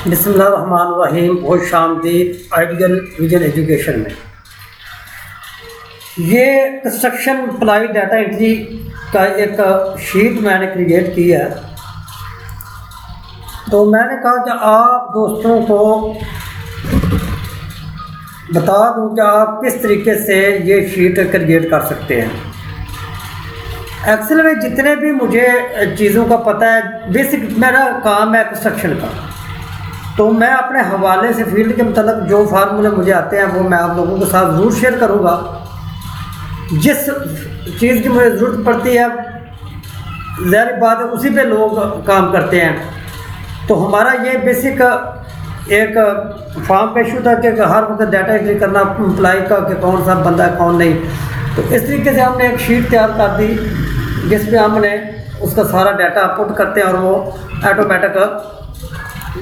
बिस्मिल्लाहिर्रहमानिर्रहीम। खुश आमदीद आइडियल विजन एजुकेशन में। ये कंस्ट्रक्शन अप्लाई डाटा एंट्री का एक शीट मैंने क्रिएट की है। तो मैंने कहा कि आप दोस्तों को बता दूं कि आप किस तरीके से ये शीट क्रिएट कर सकते हैं। एक्सेल में जितने भी मुझे चीज़ों का पता है, बेसिक मेरा काम है कंस्ट्रक्शन का, तो मैं अपने हवाले से फील्ड के मतलब जो फार्मूले मुझे आते हैं वो मैं आप लोगों के साथ ज़रूर शेयर करूँगा। जिस चीज़ की मुझे ज़रूरत पड़ती है, ज़ाहिर बात है उसी पे लोग काम करते हैं। तो हमारा ये बेसिक एक फॉर्म पे इशू था कि हर वक्त डाटा एंट्री करना अप्लाई का कि कौन सा बंदा है कौन नहीं। तो इस तरीके से हमने एक शीट तैयार कर दी जिस पे हमने उसका सारा डाटा पुट करते हैं और वो ऑटोमेटिक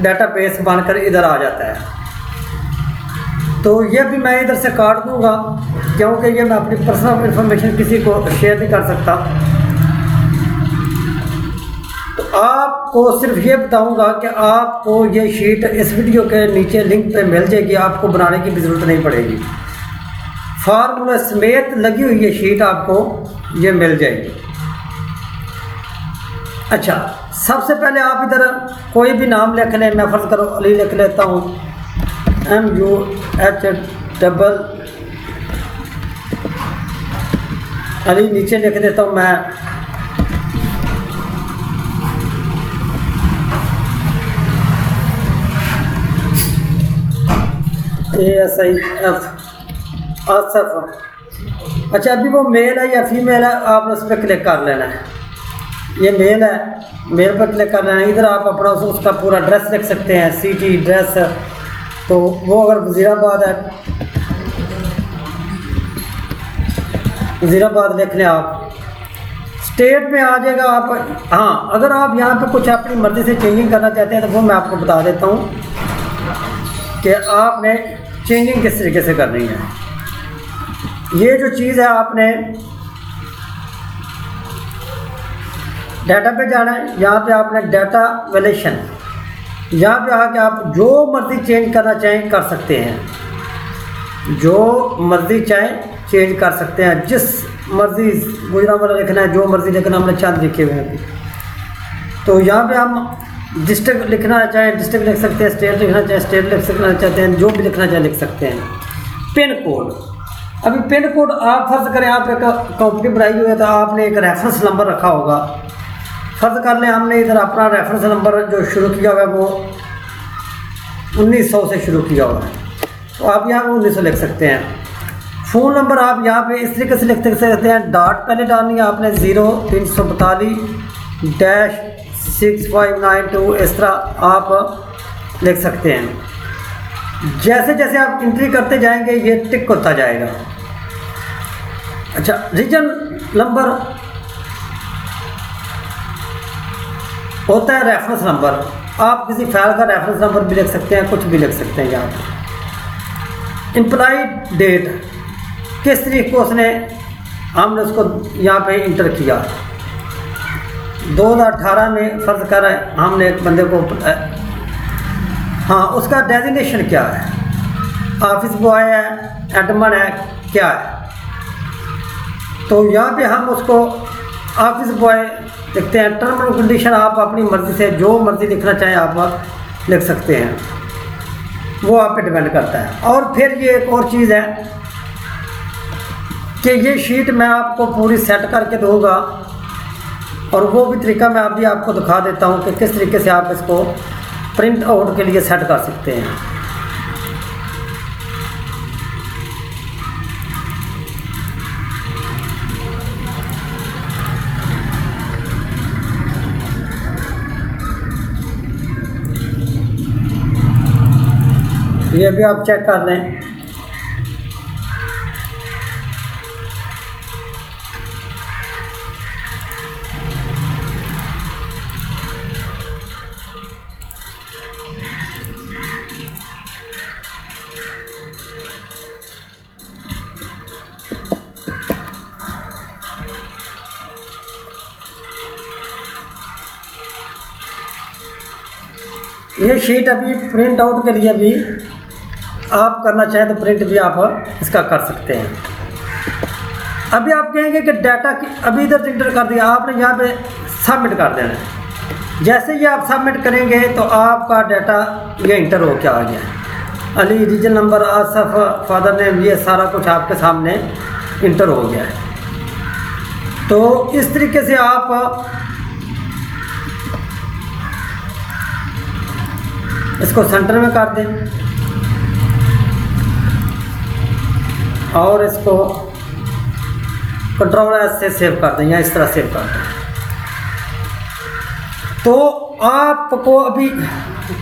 डाटाबेस बनकर इधर आ जाता है। तो ये भी मैं इधर से काट दूंगा क्योंकि ये मैं अपनी पर्सनल इंफॉर्मेशन किसी को शेयर नहीं कर सकता। तो आपको सिर्फ ये बताऊंगा कि आपको ये शीट इस वीडियो के नीचे लिंक पे मिल जाएगी, आपको बनाने की भी ज़रूरत नहीं पड़ेगी। फार्मूला समेत लगी हुई ये शीट आपको ये मिल जाएगी। अच्छा, सबसे पहले आप इधर कोई भी नाम लिख लें। मैं फ़र्ज़ करो अली लिख लेता हूँ, MUH अली। नीचे लिख देता हूँ मैं ASIF आसफ। अच्छा, अभी वो मेल है या फीमेल है, आपने उस पर क्लिक कर लेना है। ये मेल है, मेल पर क्लिक करना है। इधर आप अपना उसका पूरा एड्रेस लिख सकते हैं, सिटी एड्रेस। तो वो अगर वज़ीराबाद है, वज़ीराबाद लिख लें आप। स्टेट में आ जाएगा आप। हाँ, अगर आप यहाँ पे कुछ अपनी मर्ज़ी से चेंजिंग करना चाहते हैं तो वो मैं आपको बता देता हूँ कि आपने चेंजिंग किस तरीके से करनी है। ये जो चीज़ है, आपने डाटा पे जाना है। यहाँ पे आपने डाटा वैल्यूएशन, यहाँ पे आके आप जो मर्ज़ी चेंज करना चाहें कर सकते हैं। जो मर्ज़ी चाहें चेंज कर सकते हैं। जिस मर्ज़ी गुजरावाला लिखना है, जो मर्ज़ी लिखना, हमने चंद लिखे हुए हैं। तो यहाँ पे हम डिस्ट्रिक्ट लिखना चाहें डिस्ट्रिक्ट लिख सकते हैं, स्टेट लिखना चाहें स्टेट लिख सकना चाहते हैं, जो भी लिखना चाहें लिख सकते हैं। पिन कोड, अभी पिन कोड आप फ़र्ज़ करें आप एक कंपनी बनाई हुई है तो आपने एक रेफरेंस नंबर रखा होगा। फ़र्ज़ कर लें हमने इधर अपना रेफरेंस नंबर जो शुरू किया हुआ है वो 1900 से शुरू किया हुआ है, तो आप यहाँ पर 1900 लिख सकते हैं। फ़ोन नंबर आप यहाँ पे इस तरीके से लिख सकते हैं। डॉट पहले डालनी है आपने 0342-6592, इस तरह आप लिख सकते हैं। जैसे जैसे आप एंट्री करते जाएंगे ये टिक होता जाएगा। अच्छा, रीजन नंबर होता है रेफरेंस नंबर। आप किसी फाइल का रेफरेंस नंबर भी लिख सकते हैं, कुछ भी लिख सकते हैं। यहाँ पर एम्प्लॉय डेट, किस तरीके को उसने हमने उसको यहाँ पे इंटर किया। 2018 में फ़र्ज़ कर हमने एक बंदे को, हाँ, उसका डेजिग्नेशन क्या है, ऑफिस बॉय है, एडमन है, क्या है। तो यहाँ पे हम उसको ऑफिस बॉय लिखते हैं। टर्म एंड कंडीशन आप अपनी मर्ज़ी से जो मर्ज़ी लिखना चाहें आप लिख सकते हैं, वो आप पे डिपेंड करता है। और फिर ये एक और चीज़ है कि ये शीट मैं आपको पूरी सेट करके दूँगा और वो भी तरीका मैं अभी आपको दिखा देता हूँ कि किस तरीके से आप इसको प्रिंट आउट के लिए सेट कर सकते हैं। ये भी आप चेक कर लें। ये शीट अभी प्रिंट आउट के लिए भी आप करना चाहें तो प्रिंट भी आप इसका कर सकते हैं। अभी आप कहेंगे कि डाटा की अभी इधर इंटर कर दिया आपने, यहाँ पे सबमिट कर देना है। जैसे ही आप सबमिट करेंगे तो आपका डाटा ये इंटर हो क्या आ गया, Ali, region number, Asaf, father name, ये सारा कुछ आपके सामने इंटर हो गया है। तो इस तरीके से आप इसको सेंटर में कर दें और इसको कंट्रोल एस से सेव कर दें या इस तरह सेव कर दें। तो आपको अभी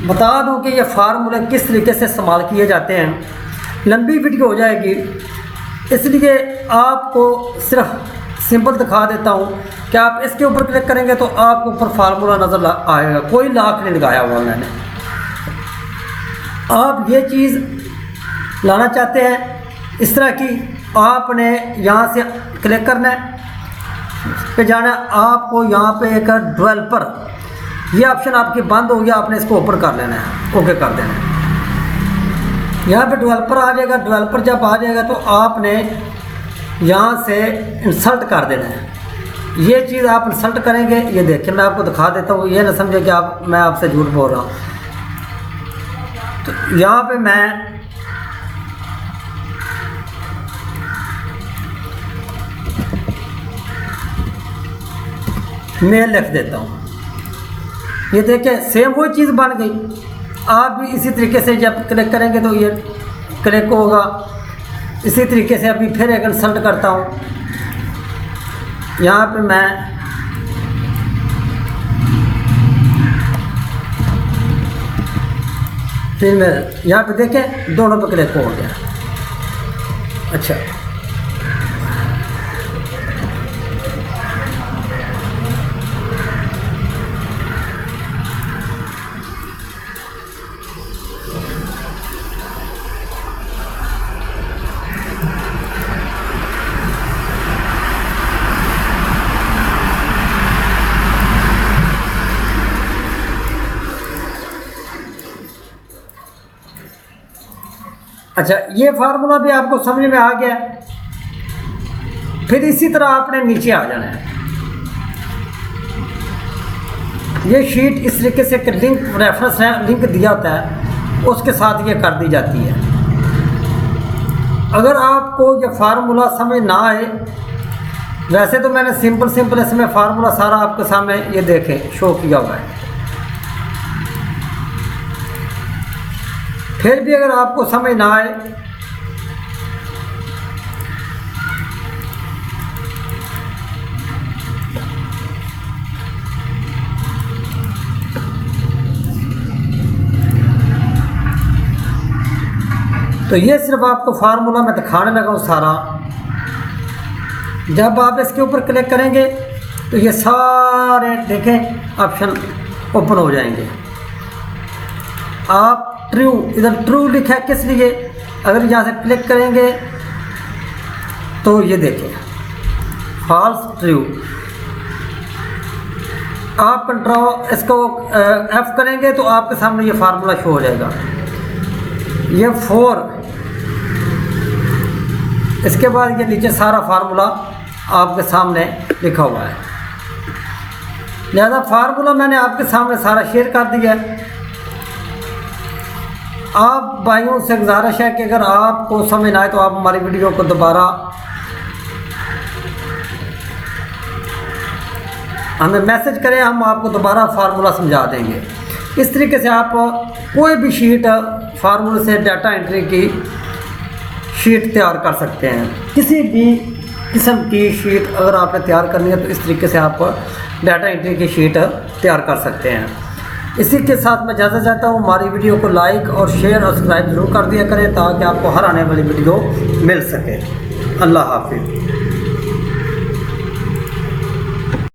बता दूं कि ये फार्मूले किस तरीके से इस्तेमाल किए जाते हैं। लंबी वीडियो हो जाएगी इसलिए आपको सिर्फ सिंपल दिखा देता हूँ कि आप इसके ऊपर क्लिक करेंगे तो आपको ऊपर फार्मूला नज़र आएगा, कोई लाख नहीं लगाया हुआ मैंने। आप ये चीज़ लाना चाहते हैं इस तरह की, आपने यहाँ से क्लिक करना है पे जाना, आपको यहाँ पे एक डेवलपर, ये ऑप्शन आपकी बंद हो गया, आपने इसको ओपन कर लेना है, ओके कर देना है। यहाँ पे डेवलपर आ जाएगा। डेवलपर जब आ जाएगा तो आपने यहाँ से इंसर्ट कर देना है। ये चीज़ आप इंसर्ट करेंगे, ये देखिए मैं आपको दिखा देता हूँ, ये ना समझे कि मैं आपसे झूठ बोल रहा हूँ। तो यहाँ पे मैं मेल लिख देता हूँ। ये देखिए सेम वही चीज़ बन गई। आप भी इसी तरीके से जब क्लिक करेंगे तो ये क्लिक होगा। इसी तरीके से अभी फिर एक इंसर्ट करता हूँ। यहाँ पे मैं फिर मैं यहाँ पे देखें दोनों पे क्लिक हो गया। अच्छा, अच्छा ये फार्मूला भी आपको समझ में आ गया। फिर इसी तरह आपने नीचे आ जाना है। ये शीट इस तरीके से लिंक रेफरेंस लिंक दिया होता है, उसके साथ ये कर दी जाती है। अगर आपको ये फार्मूला समझ ना आए, वैसे तो मैंने सिंपल इसमें फार्मूला सारा आपके सामने ये देखें शो किया हुआ है। फिर भी अगर आपको समझ ना आए तो ये सिर्फ आपको फार्मूला मैं दिखाने लगा हूँ सारा। जब आप इसके ऊपर क्लिक करेंगे तो ये सारे देखें ऑप्शन ओपन हो जाएंगे। आप ट्रू, इधर ट्रू लिखा है किस लिए, अगर यहाँ से क्लिक करेंगे तो ये देखिए फॉल्स ट्रू। आप कंट्रोल इसको F करेंगे तो आपके सामने ये फार्मूला शो हो जाएगा। ये 4, इसके बाद ये नीचे सारा फार्मूला आपके सामने लिखा हुआ है। लिहाजा फार्मूला मैंने आपके सामने सारा शेयर कर दिया है। आप भाइयों से गुजारिश है कि अगर आपको समझ ना आए तो आप हमारी वीडियो को दोबारा हमें मैसेज करें, हम आपको दोबारा फार्मूला समझा देंगे। इस तरीके से आप कोई भी शीट फार्मूले से डाटा एंट्री की शीट तैयार कर सकते हैं। किसी भी किस्म की शीट अगर आपने तैयार करनी है तो इस तरीके से आप डाटा एंट्री की शीट तैयार कर सकते हैं। इसी के साथ मैं इजाज़त चाहता हूँ। हमारी वीडियो को लाइक और शेयर और सब्सक्राइब ज़रूर कर दिया करें ताकि आपको हर आने वाली वीडियो मिल सके। अल्लाह हाफिज़।